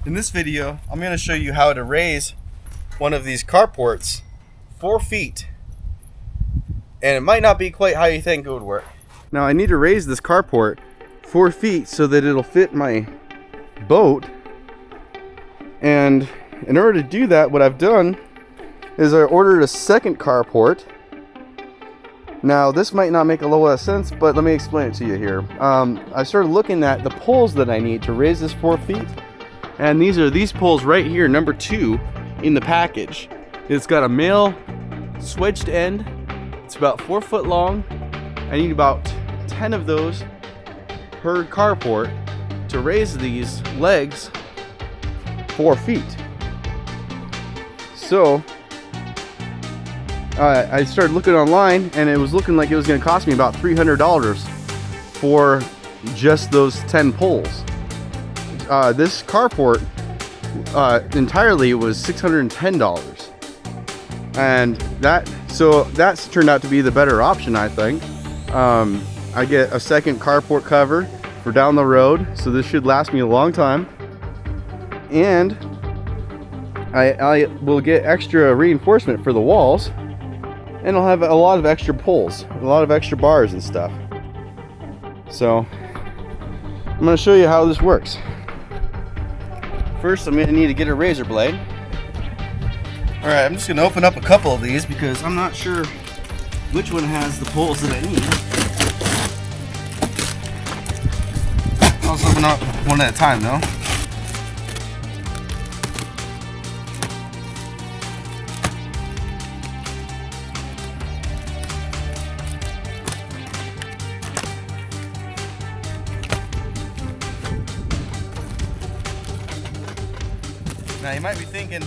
In this video, I'm going to show you how to raise one of these carports 4 feet. And it might not be quite how you think it would work. Now I need to raise this carport 4 feet so that it'll fit my boat. And in order to do that, what I've done is I ordered a second carport. Now this might not make a lot of sense, but let me explain it to you here. I started looking at the poles that I need to raise this 4 feet. And these are these poles right here, number 2 in the package. It's got a male swedged end. It's about 4 foot long. I need about 10 of those per carport to raise these legs 4 feet. So I started looking online, and it was looking like it was going to cost me about $300 for just those 10 poles. This carport entirely was $610, and that's turned out to be the better option, I think. I get a second carport cover for down the road, so this should last me a long time, and I will get extra reinforcement for the walls, and I'll have a lot of extra poles, a lot of extra bars and stuff. So I'm going to show you how this works. First, I'm going to need to get a razor blade. Alright, I'm just going to open up a couple of these because I'm not sure which one has the poles that I need. I'll just open up one at a time though. Now you might be thinking,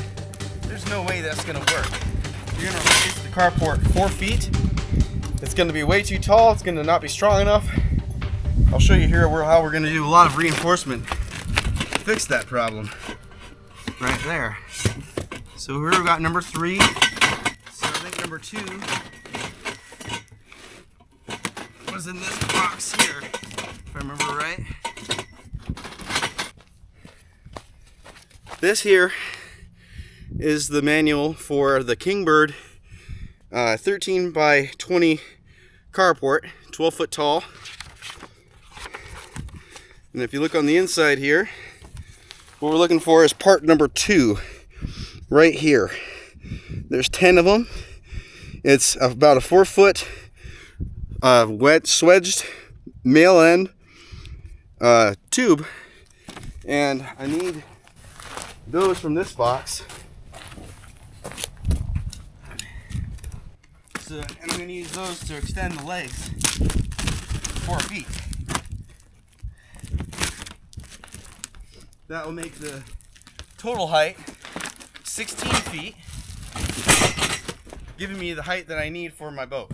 there's no way that's going to work. You're going to raise the carport 4 feet. It's going to be way too tall. It's going to not be strong enough. I'll show you here how we're going to do a lot of reinforcement to fix that problem. Right there. So here we've got number 3. So I think number 2 was in this box here, if I remember right. This here is the manual for the Kingbird 13 by 20 carport, 12 foot tall. And if you look on the inside here, what we're looking for is part number 2 right here. There's 10 of them. It's about a 4 foot wet swedged male end tube, and I need those from this box. So I'm going to use those to extend the legs 4 feet. That will make the total height 16 feet, giving me the height that I need for my boat.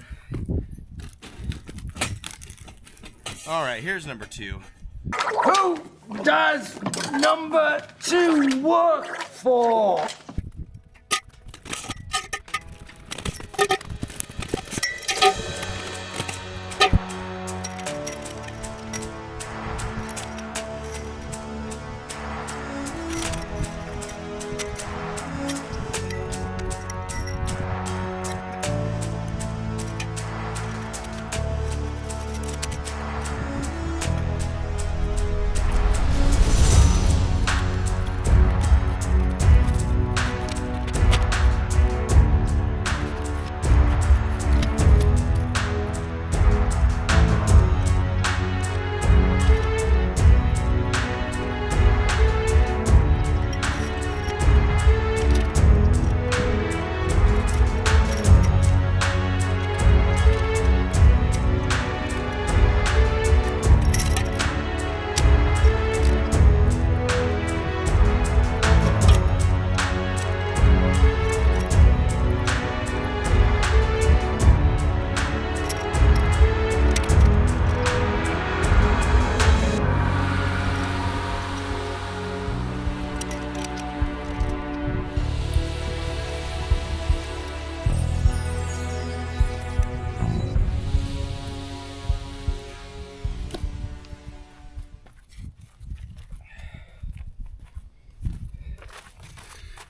Alright, here's number 2. Who does number 2 work for?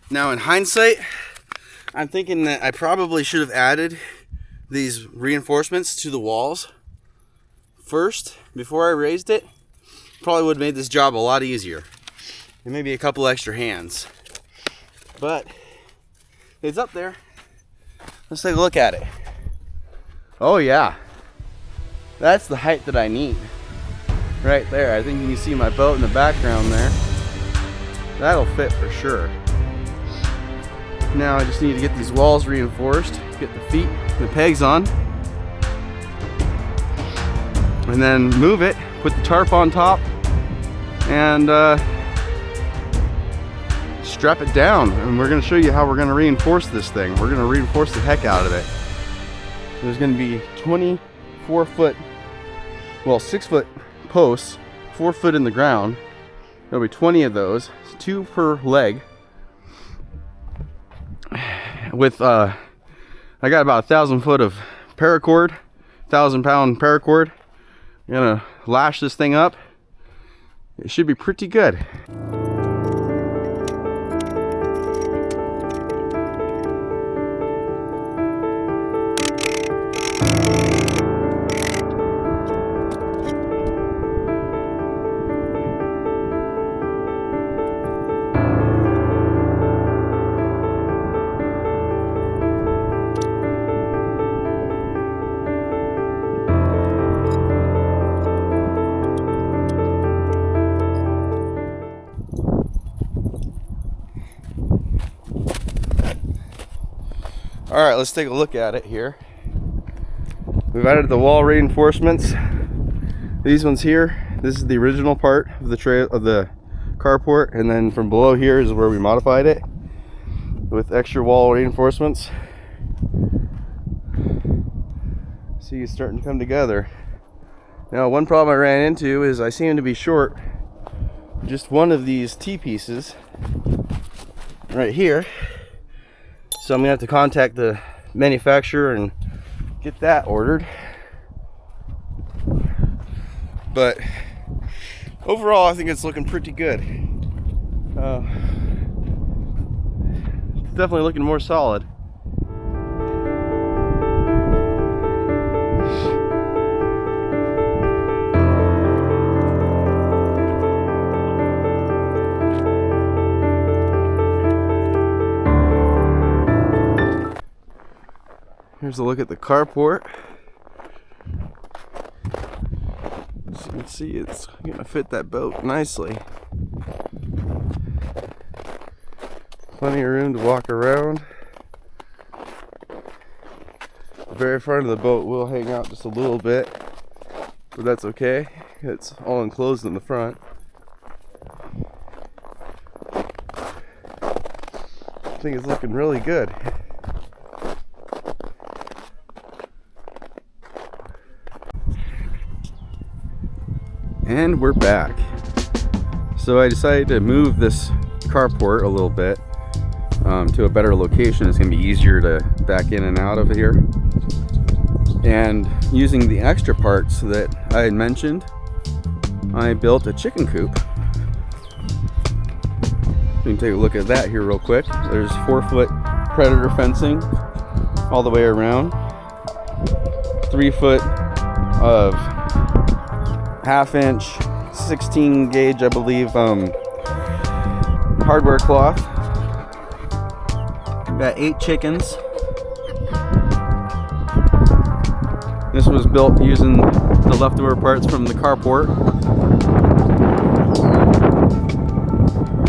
Now in hindsight, I'm thinking that I probably should have added these reinforcements to the walls first before I raised it. Probably would have made this job a lot easier. And maybe a couple extra hands. But it's up there. Let's take a look at it. Oh yeah. That's the height that I need. Right there. I think you can see my boat in the background there. That'll fit for sure. Now I just need to get these walls reinforced, get the feet, the pegs on, and then move it, put the tarp on top, and strap it down. And we're going to show you how we're going to reinforce this thing. We're going to reinforce the heck out of it. There's going to be 24-foot, well, 6-foot posts, 4 foot in the ground. There'll be 20 of those, 2 per leg. With I got about 1,000 foot of paracord, 1,000-pound paracord. I'm gonna lash this thing up. It should be pretty good. All right, let's take a look at it here. We've added the wall reinforcements. These ones here, this is the original part of the trail of the carport, and then from below here is where we modified it with extra wall reinforcements. See, it's starting to come together. Now, one problem I ran into is I seem to be short just one of these T-pieces right here. So I'm gonna have to contact the manufacturer and get that ordered. But overall, I think it's looking pretty good. It's definitely looking more solid. Here's a look at the carport. As you can see, it's gonna fit that boat nicely. Plenty of room to walk around. The very front of the boat will hang out just a little bit, but that's okay. It's all enclosed in the front. I think it's looking really good. And we're back. So I decided to move this carport a little bit to a better location. It's going to be easier to back in and out of here. And using the extra parts that I had mentioned, I built a chicken coop. You can take a look at that here real quick. There's 4-foot predator fencing all the way around. 3 foot of 1/2 inch 16 gauge, I believe, hardware cloth. Got 8 chickens. This was built using the leftover parts from the carport.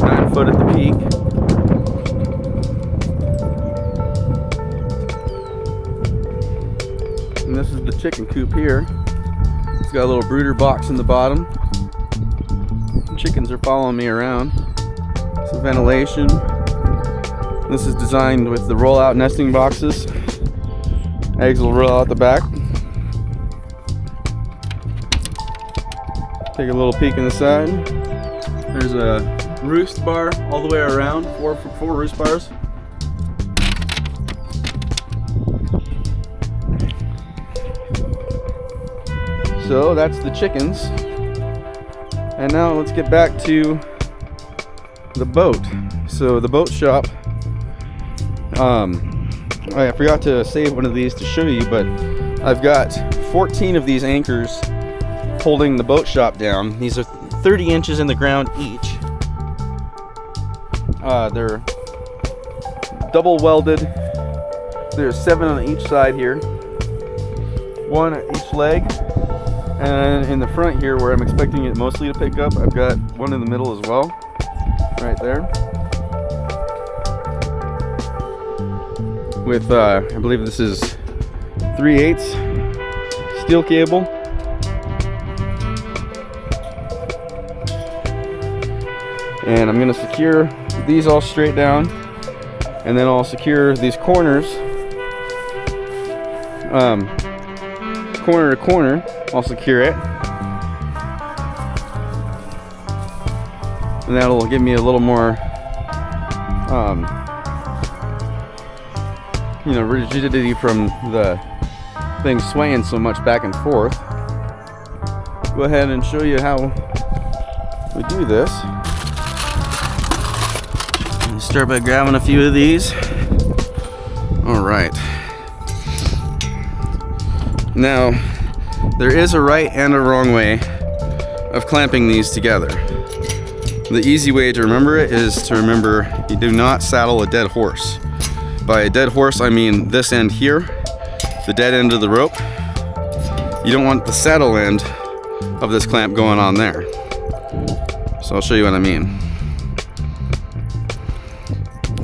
9 foot at the peak. And this is the chicken coop here. It's got a little brooder box in the bottom. Chickens are following me around. Some ventilation. This is designed with the roll-out nesting boxes. Eggs will roll out the back. Take a little peek in the side. There's a roost bar all the way around. Four roost bars. So that's the chickens. And now let's get back to the boat. So the boat shop I forgot to save one of these to show you, but I've got 14 of these anchors holding the boat shop down. These are 30 inches in the ground each. They're double welded. There's 7 on each side here, 1 at each leg, and in the front here where I'm expecting it mostly to pick up, I've got one in the middle as well, right there, with I believe this is 3/8 steel cable. And I'm going to secure these all straight down, and then I'll secure these corners, corner to corner. I'll secure it, and that'll give me a little more rigidity from the thing swaying so much back and forth. Go ahead and show you how we do this. Start by grabbing a few of these. All right. Now, there is a right and a wrong way of clamping these together. The easy way to remember it is to remember you do not saddle a dead horse. By a dead horse, I mean this end here, the dead end of the rope. You don't want the saddle end of this clamp going on there. So I'll show you what I mean.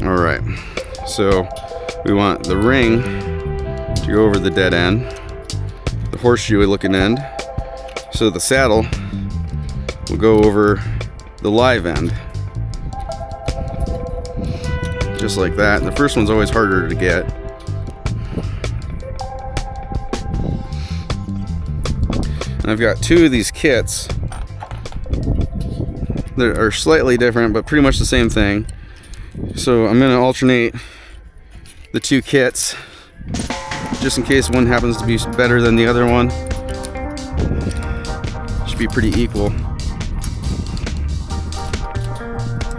All right, so we want the ring to go over the dead end, the horseshoe looking end, so the saddle will go over the live end, just like that. And the first one's always harder to get. And I've got 2 of these kits that are slightly different, but pretty much the same thing. So I'm going to alternate the 2 kits just in case one happens to be better than the other one. Should be pretty equal.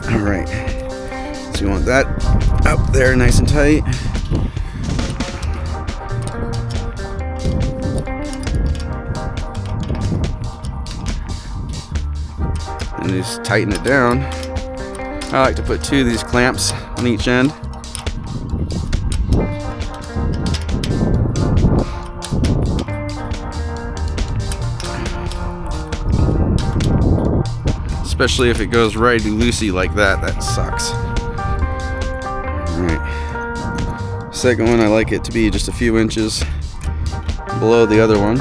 Alright, so you want that up there nice and tight. And just tighten it down. I like to put 2 of these clamps on each end. Especially if it goes righty-loosey like that, that sucks. Alright. Second one, I like it to be just a few inches below the other one.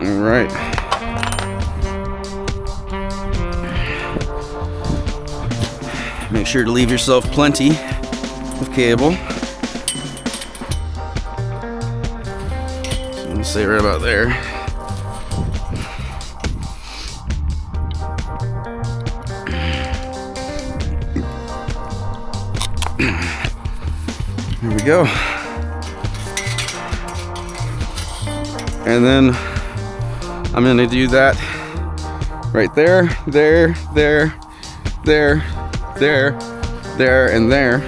All right. Make sure to leave yourself plenty of cable. So I'm gonna say right about there. There we go. And then I'm gonna do that right there, there, there, there, there, there, and there.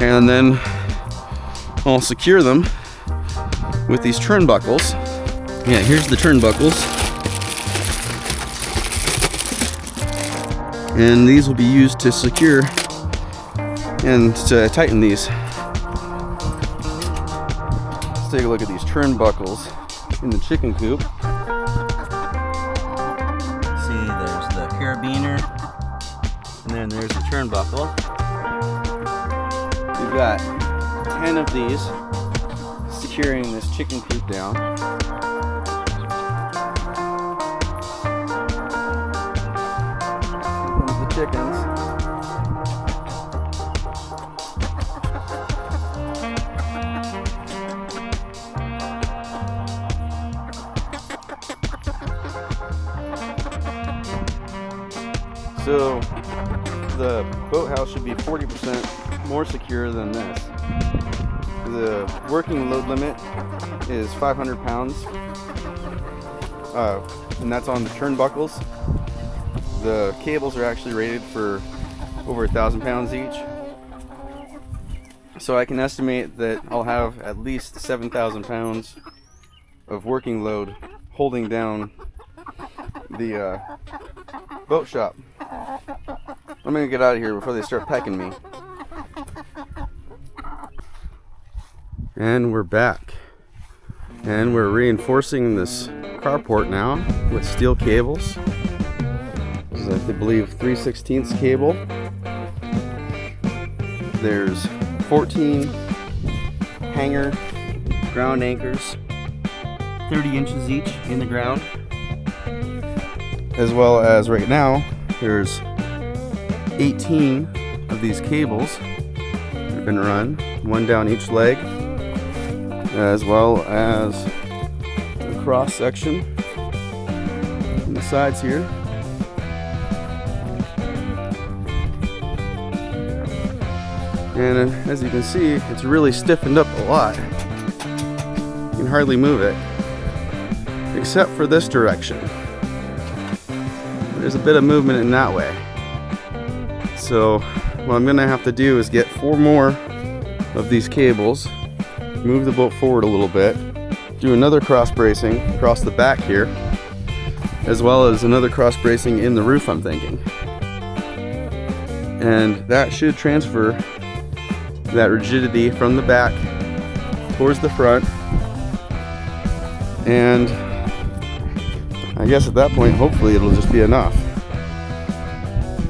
And then I'll secure them with these turnbuckles. Yeah, here's the turnbuckles. And these will be used to secure and to tighten these. Let's take a look at these turnbuckles in the chicken coop. See, there's the carabiner, and then there's the turnbuckle. We've got 10 of these securing this chicken coop down. Here comes the chickens. So the boathouse should be 40% more secure than this. The working load limit is 500 pounds, and that's on the turnbuckles. The cables are actually rated for over 1,000 pounds each. So I can estimate that I'll have at least 7,000 pounds of working load holding down the boat shop. I'm gonna get out of here before they start pecking me. And we're back. And we're reinforcing this carport now with steel cables. This is, I believe, 3/16 cable. There's 14 hanger ground anchors, 30 inches each in the ground. As well as right now, there's 18 of these cables that have been run, one down each leg, as well as the cross section on the sides here. And as you can see, it's really stiffened up a lot. You can hardly move it, except for this direction. There's a bit of movement in that way. So what I'm gonna have to do is get 4 more of these cables, move the boat forward a little bit, do another cross bracing across the back here, as well as another cross bracing in the roof, I'm thinking. And that should transfer that rigidity from the back towards the front. And I guess at that point, hopefully it'll just be enough.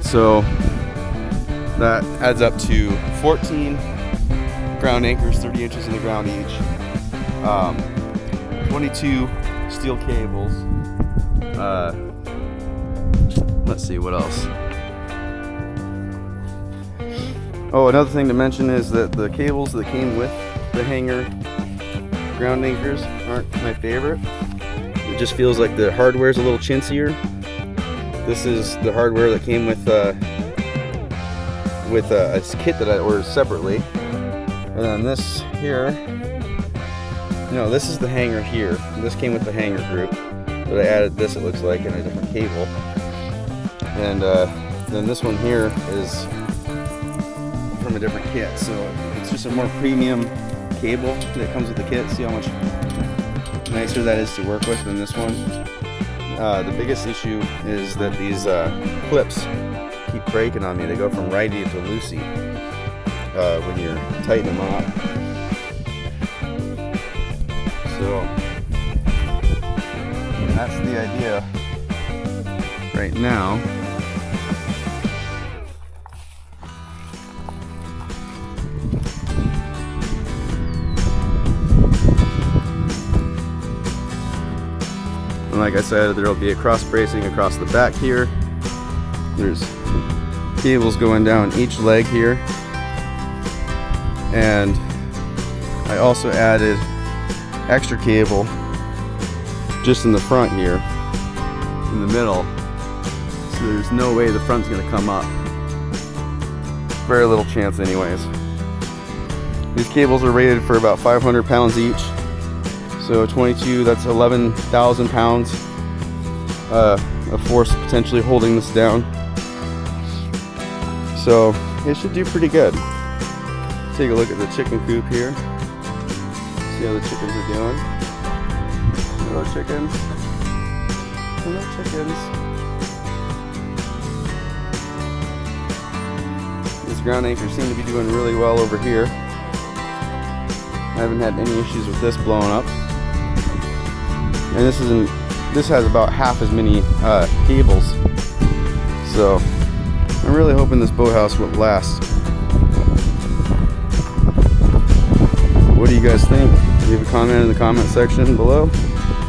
So that adds up to 14 ground anchors, 30 inches in the ground each, 22 steel cables. Let's see what else. Oh, another thing to mention is that the cables that came with the hanger ground anchors aren't my favorite. It just feels like the hardware's a little chintzier. This is the hardware that came with a kit that I ordered separately. And then this here, no, this is the hanger here. This came with the hanger group, but I added this, it looks like, in a different cable. And then this one here is from a different kit, so it's just a more premium cable that comes with the kit. See how much nicer that is to work with than this one. The biggest issue is that these clips keep breaking on me. They go from righty to loosey when you're tightening them up. So that's the idea right now. And like I said, there will be a cross bracing across the back here. There's cables going down each leg here. And I also added extra cable just in the front here, in the middle. So there's no way the front's gonna come up. Very little chance anyways. These cables are rated for about 500 pounds each. So 22, that's 11,000 pounds of force potentially holding this down. So it should do pretty good. Take a look at the chicken coop here. See how the chickens are doing. Hello chickens. Hello chickens. These ground anchors seem to be doing really well over here. I haven't had any issues with this blowing up. And this has about half as many cables. So I'm really hoping this boathouse will last. What do you guys think? Leave a comment in the comment section below.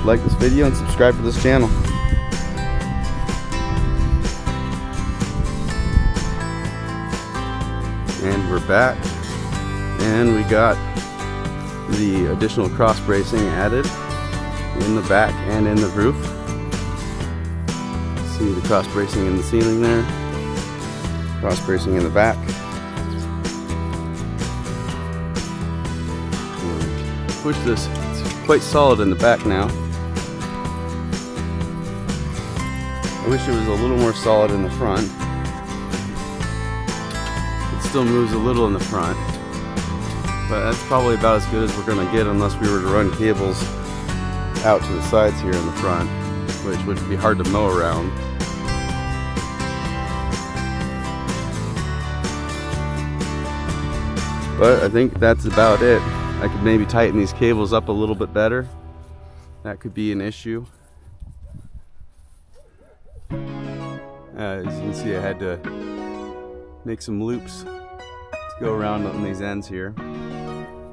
Like this video and subscribe to this channel. And we're back. And we got the additional cross bracing added in the back and in the roof. See the cross bracing in the ceiling there. Cross bracing in the back. Push this. It's quite solid in the back now. I wish it was a little more solid in the front. It still moves a little in the front, but that's probably about as good as we're going to get unless we were to run cables out to the sides here in the front, which would be hard to mow around. But I think that's about it. I could maybe tighten these cables up a little bit better. That could be an issue. As you can see, I had to make some loops to go around on these ends here.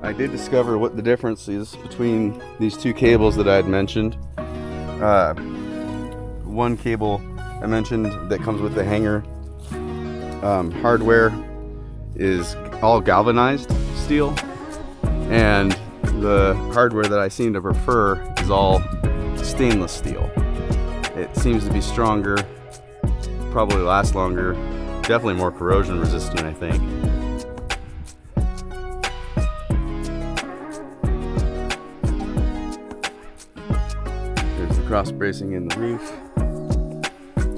I did discover what the difference is between these two cables that I had mentioned. One cable I mentioned that comes with the hanger hardware is all galvanized steel, and the hardware that I seem to prefer is all stainless steel. It seems to be stronger, probably last longer, definitely more corrosion resistant, I think. There's the cross bracing in the roof,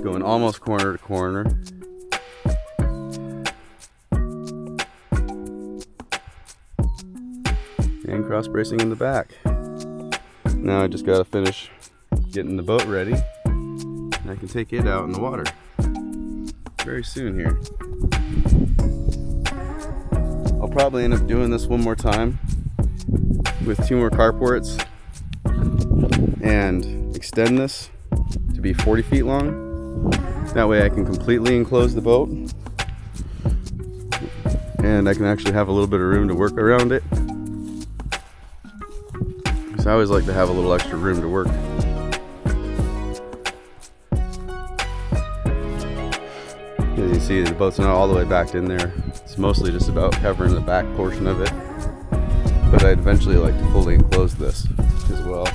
going almost corner to corner. And cross bracing in the back. Now I just gotta finish getting the boat ready, and I can take it out in the water very soon here. I'll probably end up doing this one more time with 2 more carports and extend this to be 40 feet long. That way I can completely enclose the boat and I can actually have a little bit of room to work around it. I always like to have a little extra room to work. As you can see, the boat's not all the way backed in there. It's mostly just about covering the back portion of it. But I'd eventually like to fully enclose this as well.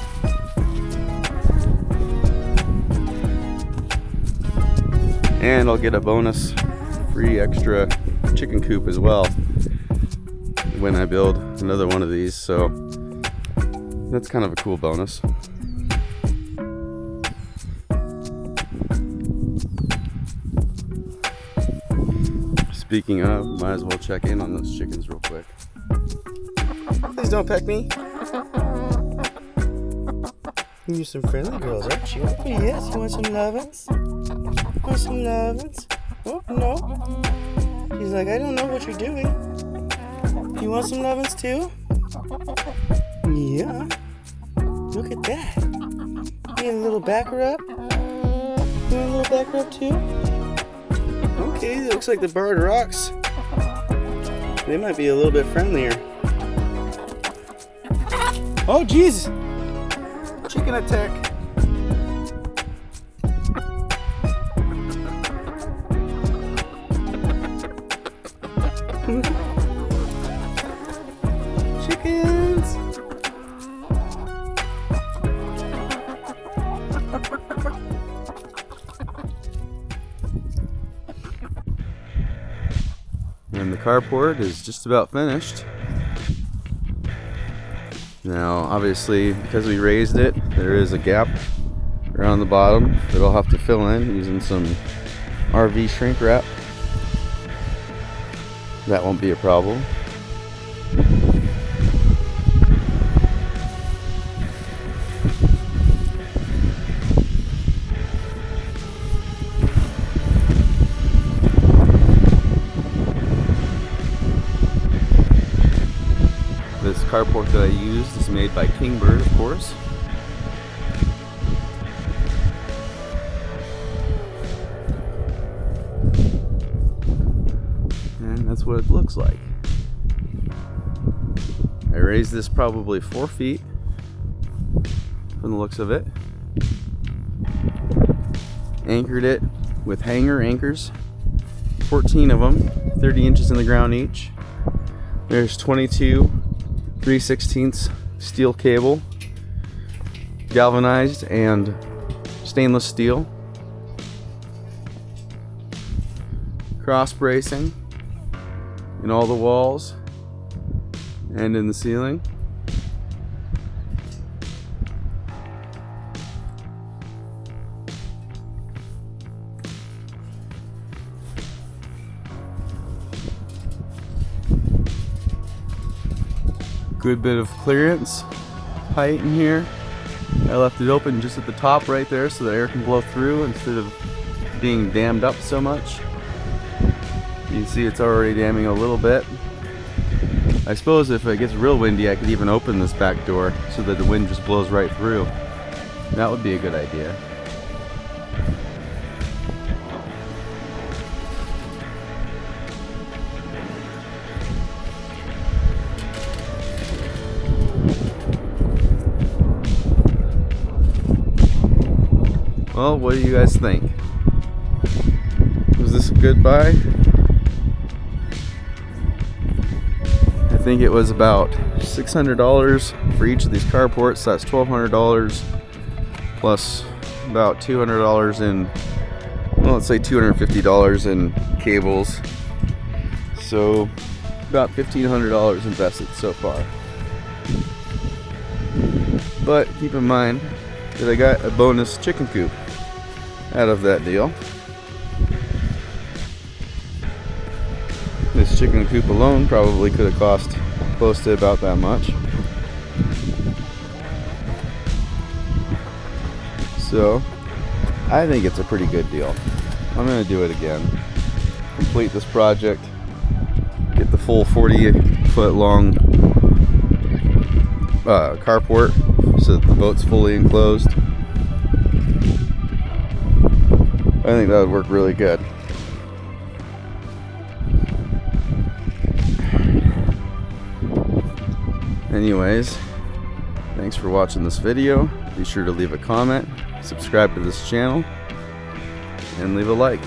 And I'll get a bonus free extra chicken coop as well when I build another one of these. So that's kind of a cool bonus. Speaking of, might as well check in on those chickens real quick. Please don't peck me. You're some friendly girls, aren't you? Oh, yes, you want some lovin's? Want some lovin's? Oh, no. She's like, I don't know what you're doing. You want some lovin's too? Yeah. Look at that. You need a little back rub? You want a little back rub too? Okay, it looks like the bird rocks. They might be a little bit friendlier. Oh, jeez! Chicken attack. Chickens! And the carport is just about finished. Now, obviously, because we raised it, there is a gap around the bottom that I'll have to fill in using some RV shrink wrap. That won't be a problem. This carport that I used is made by Kingbird, of course. And that's what it looks like. I raised this probably 4 feet from the looks of it. Anchored it with hanger anchors, 14 of them, 30 inches in the ground each. There's 22 3/16 steel cable, galvanized and stainless steel. cross bracing in all the walls and in the ceiling. Good bit of clearance height in here. I left it open just at the top right there so the air can blow through instead of being dammed up so much. You can see it's already damming a little bit. I suppose if it gets real windy I could even open this back door so that the wind just blows right through. That would be a good idea. Well, what do you guys think? Was this a good buy? I think it was about $600 for each of these carports. That's $1,200 plus about $200 in, well, let's say $250 in cables. So about $1,500 invested so far. But keep in mind that I got a bonus chicken coop out of that deal. This chicken coop alone probably could have cost close to about that much. So I think it's a pretty good deal. I'm gonna do it again. Complete this project. Get the full 40-foot long carport so that the boat's fully enclosed. I think that would work really good. Anyways, thanks for watching this video. Be sure to leave a comment, subscribe to this channel, and leave a like.